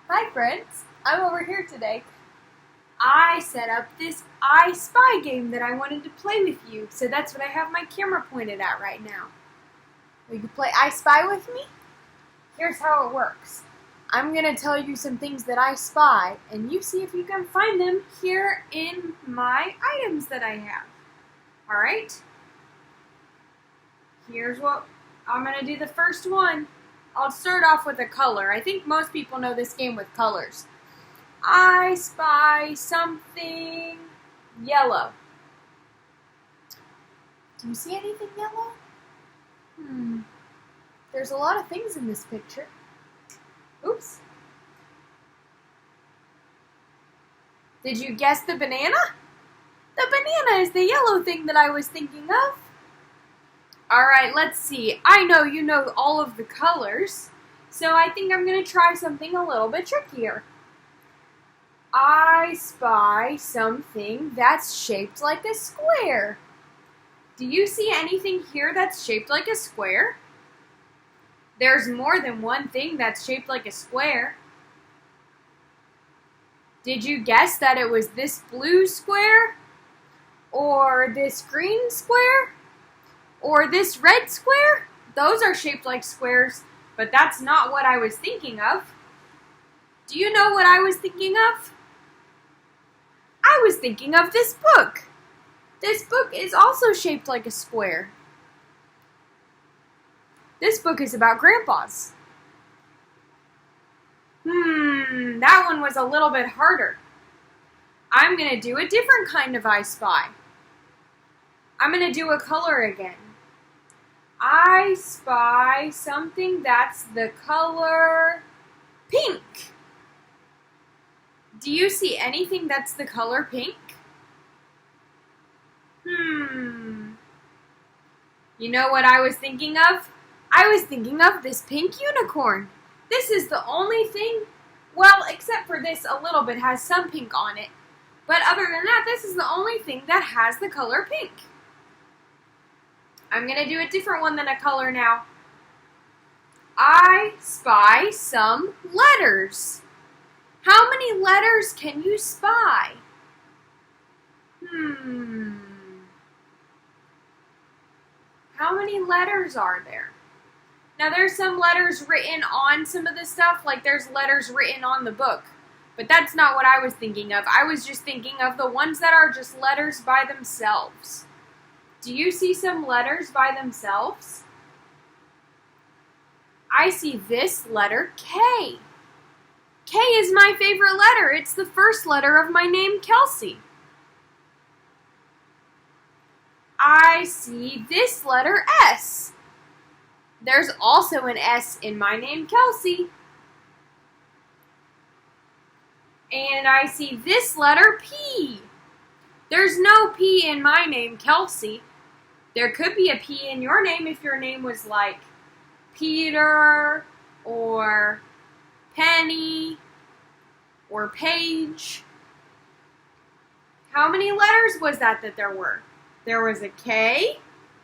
Hi friends, I'm over here today. I set up this I Spy game that I wanted to play with you, so that's what I have my camera pointed at right now. Will you play I Spy with me? Here's how it works. I'm going to tell you some things that I spy, and you see if you can find them here in my items that I have. Alright? Here's what I'm going to do the first one. I'll start off with a color. I think most people know this game with colors. I spy something yellow. Do you see anything yellow? There's a lot of things in this picture. Oops. Did you guess the banana? The banana is the yellow thing that I was thinking of. Alright, let's see. I know you know all of the colors, so I think I'm going to try something a little bit trickier. I spy something that's shaped like a square. Do you see anything here that's shaped like a square? There's more than one thing that's shaped like a square. Did you guess that it was this blue square? Or this green square? Or this red square? Those are shaped like squares, but that's not what I was thinking of. Do you know what I was thinking of? I was thinking of this book. This book is also shaped like a square. This book is about grandpas. That one was a little bit harder. I'm going to do a different kind of I Spy. I'm going to do a color again. I spy something that's the color pink. Do you see anything that's the color pink? You know what I was thinking of? I was thinking of this pink unicorn. This is the only thing, well, except for this a little bit has some pink on it. But other than that, this is the only thing that has the color pink. I'm going to do a different one than a color now. I spy some letters. How many letters can you spy? How many letters are there? Now there's some letters written on some of the stuff, like there's letters written on the book. But that's not what I was thinking of. I was just thinking of the ones that are just letters by themselves. Do you see some letters by themselves? I see this letter K. K is my favorite letter. It's the first letter of my name, Kelsey. I see this letter S. There's also an S in my name, Kelsey. And I see this letter P. There's no P in my name, Kelsey. There could be a P in your name if your name was like Peter or Penny or Paige. How many letters was that there were? There was a K,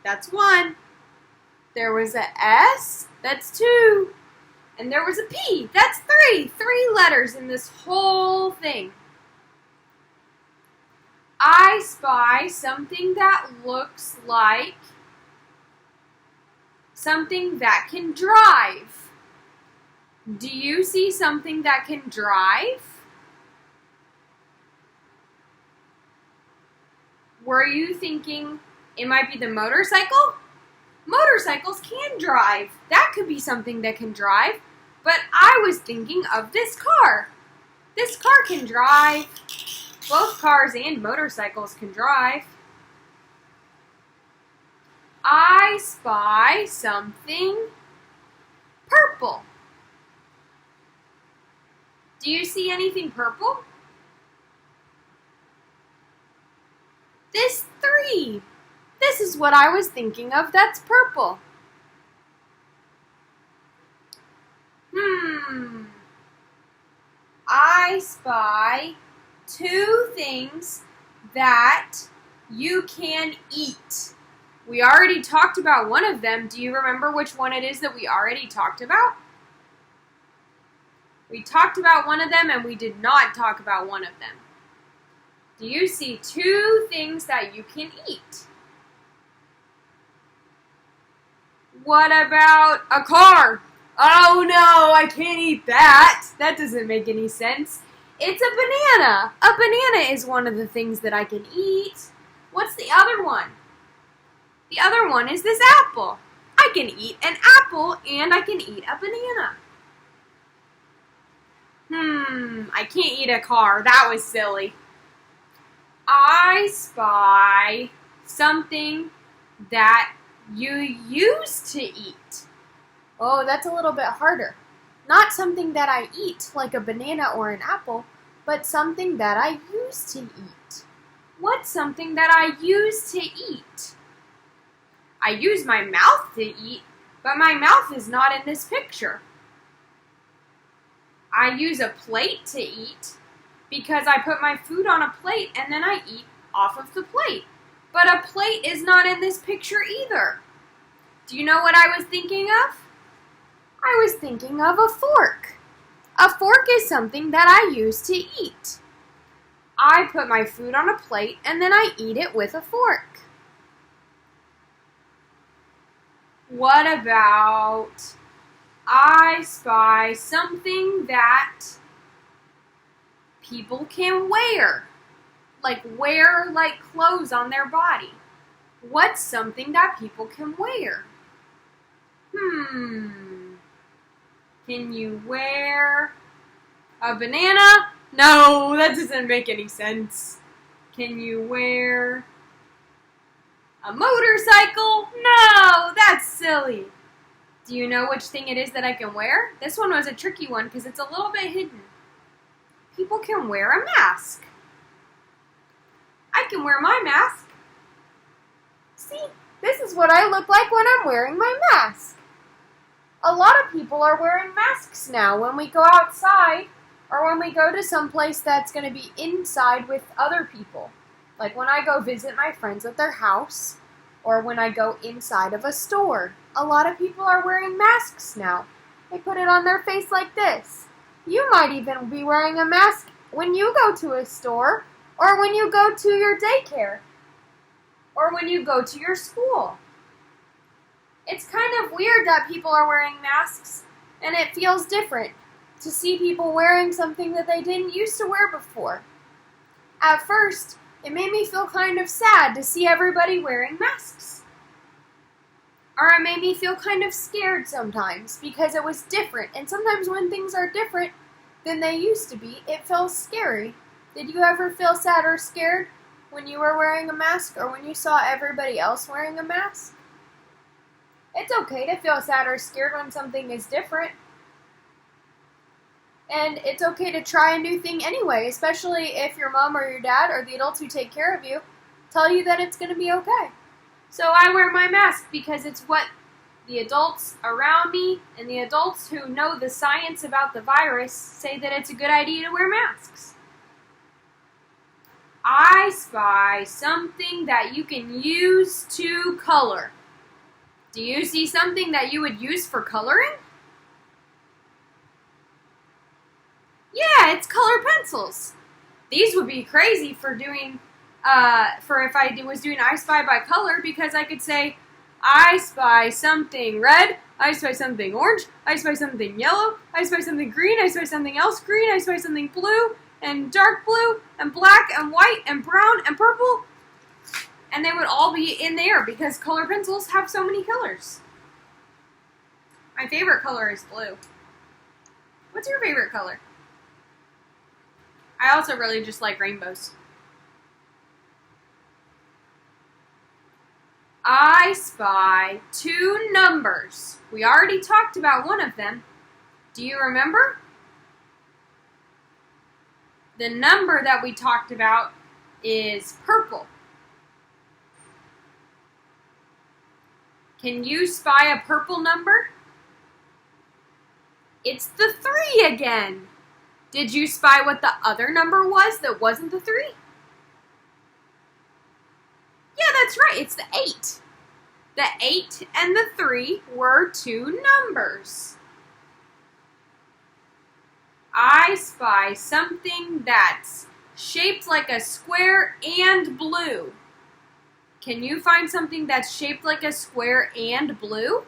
that's one. There was a S, that's two. And there was a P, that's three. 3 letters in this whole thing. I spy something that looks like something that can drive. Do you see something that can drive? Were you thinking it might be the motorcycle? Motorcycles can drive. That could be something that can drive. But I was thinking of this car. This car can drive. Both cars and motorcycles can drive. I spy something purple. Do you see anything purple? This 3. This is what I was thinking of. That's purple. I spy 2 things that you can eat. We already talked about one of them. Do you remember which one it is that we already talked about? We talked about one of them and we did not talk about one of them. Do you see two things that you can eat? What about a car? Oh no, I can't eat that. That doesn't make any sense. It's a banana. A banana is one of the things that I can eat. What's the other one? The other one is this apple. I can eat an apple and I can eat a banana. I can't eat a car. That was silly. I spy something that you used to eat. Oh, that's a little bit harder. Not something that I eat, like a banana or an apple, but something that I used to eat. What's something that I used to eat? I use my mouth to eat, but my mouth is not in this picture. I use a plate to eat because I put my food on a plate and then I eat off of the plate. But a plate is not in this picture either. Do you know what I was thinking of? I was thinking of a fork. A fork is something that I use to eat. I put my food on a plate and then I eat it with a fork. What about I spy something that people can wear? Like clothes on their body. What's something that people can wear? Can you wear a banana? No, that doesn't make any sense. Can you wear a motorcycle? No, that's silly. Do you know which thing it is that I can wear? This one was a tricky one because it's a little bit hidden. People can wear a mask. I can wear my mask. See, this is what I look like when I'm wearing my mask. A lot of people are wearing masks now when we go outside or when we go to some place that's going to be inside with other people. Like when I go visit my friends at their house or when I go inside of a store. A lot of people are wearing masks now. They put it on their face like this. You might even be wearing a mask when you go to a store or when you go to your daycare or when you go to your school. It's kind of weird that people are wearing masks and it feels different to see people wearing something that they didn't used to wear before. At first, it made me feel kind of sad to see everybody wearing masks. Or it made me feel kind of scared sometimes because it was different. And sometimes when things are different than they used to be, it feels scary. Did you ever feel sad or scared when you were wearing a mask or when you saw everybody else wearing a mask? It's okay to feel sad or scared when something is different. And it's okay to try a new thing anyway, especially if your mom or your dad or the adults who take care of you tell you that it's going to be okay. So I wear my mask because it's what the adults around me and the adults who know the science about the virus say that it's a good idea to wear masks. I spy something that you can use to color. Do you see something that you would use for coloring? Yeah, it's color pencils. These would be crazy for doing, for if I was doing I Spy by color, because I could say, I spy something red, I spy something orange, I spy something yellow, I spy something green, I spy something else green, I spy something blue, and dark blue, and black, and white, and brown, and purple. And they would all be in there because color pencils have so many colors. My favorite color is blue. What's your favorite color? I also really just like rainbows. I spy two numbers. We already talked about one of them. Do you remember? The number that we talked about is purple. Can you spy a purple number? It's the 3 again. Did you spy what the other number was that wasn't the 3? Yeah, that's right. It's the 8. The 8 and the 3 were two numbers. I spy something that's shaped like a square and blue. Can you find something that's shaped like a square and blue?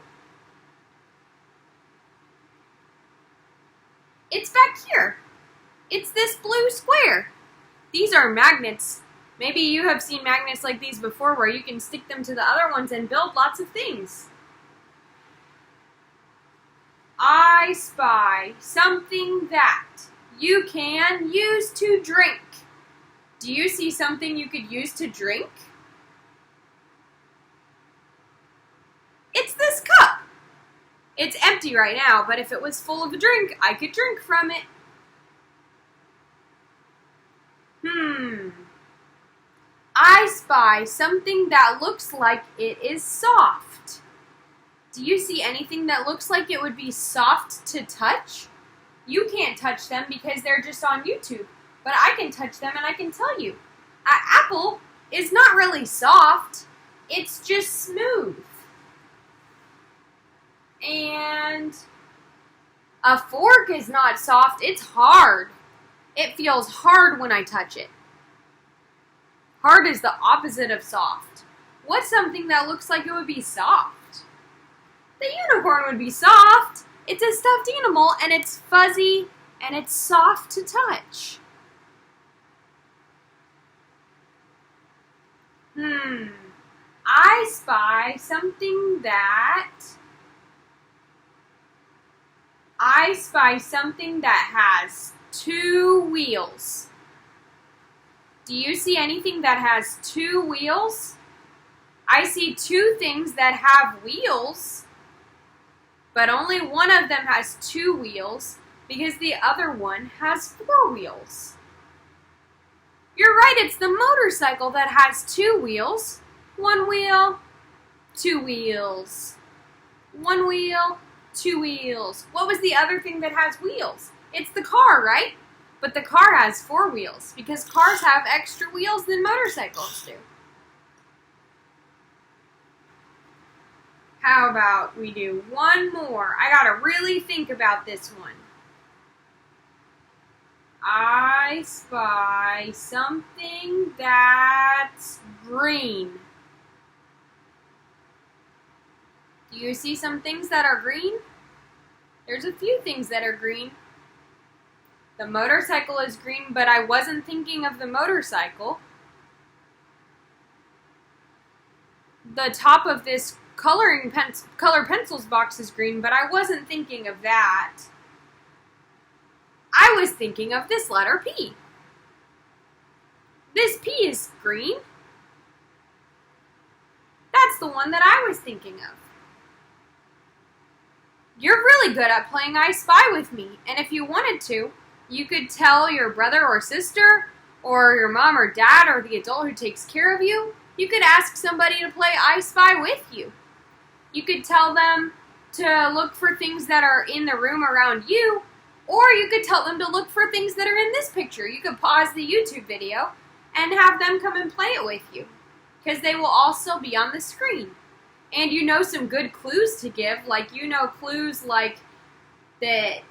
It's back here. It's this blue square. These are magnets. Maybe you have seen magnets like these before where you can stick them to the other ones and build lots of things. I spy something that you can use to drink. Do you see something you could use to drink? It's this cup. It's empty right now, but if it was full of a drink, I could drink from it. I spy something that looks like it is soft. Do you see anything that looks like it would be soft to touch? You can't touch them because they're just on YouTube, but I can touch them and I can tell you. An apple is not really soft, it's just smooth. And a fork is not soft, it's hard. It feels hard when I touch it. Hard is the opposite of soft. What's something that looks like it would be soft? The unicorn would be soft. It's a stuffed animal and it's fuzzy and it's soft to touch. I spy something that has 2 wheels. Do you see anything that has 2 wheels? I see 2 things that have wheels, but only one of them has 2 wheels because the other one has 4 wheels. You're right, it's the motorcycle that has 2 wheels. 1 wheel, 2 wheels. 1 wheel, 2 wheels. What was the other thing that has wheels? It's the car, right? But the car has 4 wheels because cars have extra wheels than motorcycles do. How about we do one more? I gotta really think about this one. I spy something that's green. Do you see some things that are green? There's a few things that are green. The motorcycle is green, but I wasn't thinking of the motorcycle. The top of this color pencils box is green, but I wasn't thinking of that. I was thinking of this letter P. This P is green. That's the one that I was thinking of. You're really good at playing I Spy with me, and if you wanted to, you could tell your brother or sister, or your mom or dad, or the adult who takes care of you. You could ask somebody to play I Spy with you. You could tell them to look for things that are in the room around you, or you could tell them to look for things that are in this picture. You could pause the YouTube video and have them come and play it with you, because they will also be on the screen. And you know some good clues to give, like you know clues like that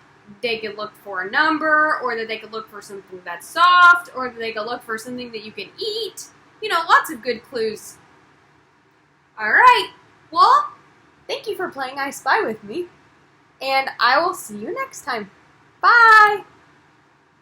they could look for a number, or that they could look for something that's soft, or that they could look for something that you can eat. You know, lots of good clues. Alright, well, thank you for playing I Spy with me, and I will see you next time. Bye!